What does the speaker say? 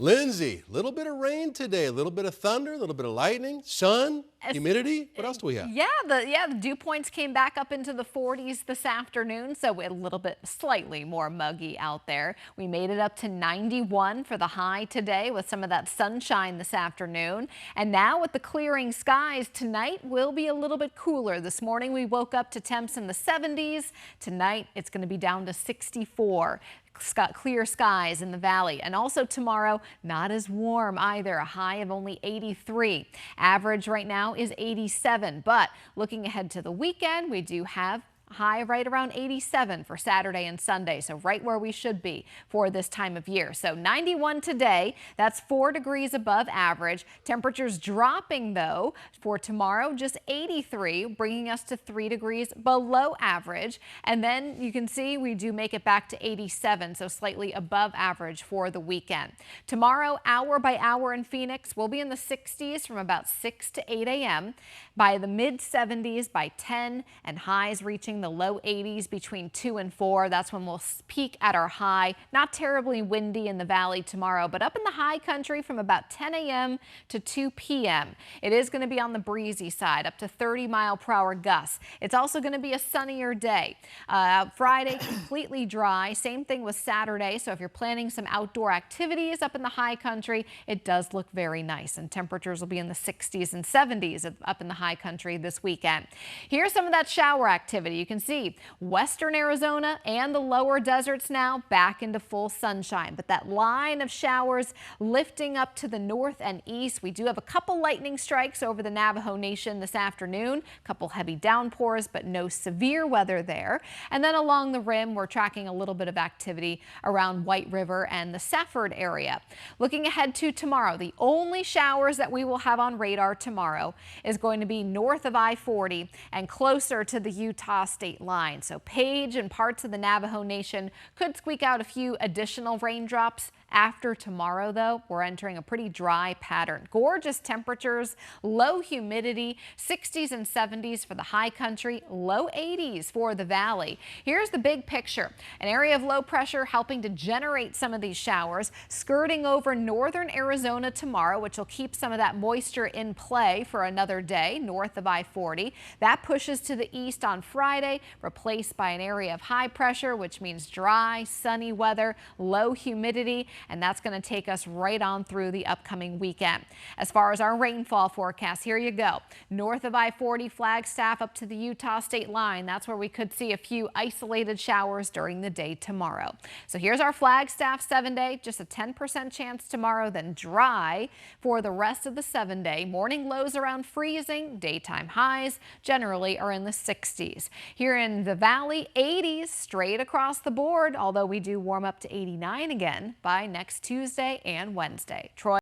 Lindsay, a little bit of rain today, a little bit of thunder, a little bit of lightning, sun, humidity. What else do we have? The dew points came back up into the 40s this afternoon, so a little bit slightly more muggy out there. We made it up to 91 for the high today with some of that sunshine this afternoon. And now with the clearing skies, tonight will be a little bit cooler. This morning we woke up to temps in the 70s. Tonight it's going to be down to 64. Clear skies in the valley, and also tomorrow not as warm either, a high of only 83. Average right now is 87, but looking ahead to the weekend, we do have high right around 87 for Saturday and Sunday, so right where we should be for this time of year. So 91 today, that's 4 degrees above average. Temperatures dropping though for tomorrow, just 83, bringing us to 3 degrees below average. And then you can see we do make it back to 87, so slightly above average for the weekend. Tomorrow, hour by hour in Phoenix, we'll be in the 60s from about 6 to 8 a.m. by the mid 70s by 10, and highs reaching the low 80s between 2 and 4. That's when we'll peak at our high. Not terribly windy in the valley tomorrow, but up in the high country from about 10 a.m. to 2 p.m. It is going to be on the breezy side, up to 30-mile-per-hour gusts. It's also going to be a sunnier day. Friday, completely dry. Same thing with Saturday. So if you're planning some outdoor activities up in the high country, it does look very nice. And temperatures will be in the 60s and 70s up in the high country this weekend. Here's some of that shower activity. You can see western Arizona and the lower deserts now back into full sunshine, but that line of showers lifting up to the north and east. We do have a couple lightning strikes over the Navajo Nation this afternoon, a couple heavy downpours, but no severe weather there. And then along the rim, we're tracking a little bit of activity around White River and the Safford area. Looking ahead to tomorrow, the only showers that we will have on radar tomorrow is going to be north of I-40 and closer to the Utah state line. So Page and parts of the Navajo Nation could squeak out a few additional raindrops. After tomorrow, though, we're entering a pretty dry pattern. Gorgeous temperatures, low humidity, 60s and 70s for the high country, low 80s for the valley. Here's the big picture. An area of low pressure helping to generate some of these showers, skirting over northern Arizona tomorrow, which will keep some of that moisture in play for another day north of I-40. That pushes to the east on Friday, replaced by an area of high pressure, which means dry, sunny weather, low humidity, and that's going to take us right on through the upcoming weekend. As far as our rainfall forecast, here you go. North of I-40, Flagstaff up to the Utah state line. That's where we could see a few isolated showers during the day tomorrow. So here's our Flagstaff 7-day, just a 10% chance tomorrow, then dry for the rest of the 7-day. Morning lows around freezing, daytime highs generally are in the 60s. Here in the valley, 80s straight across the board, although we do warm up to 89 again by next Tuesday and Wednesday. Troy.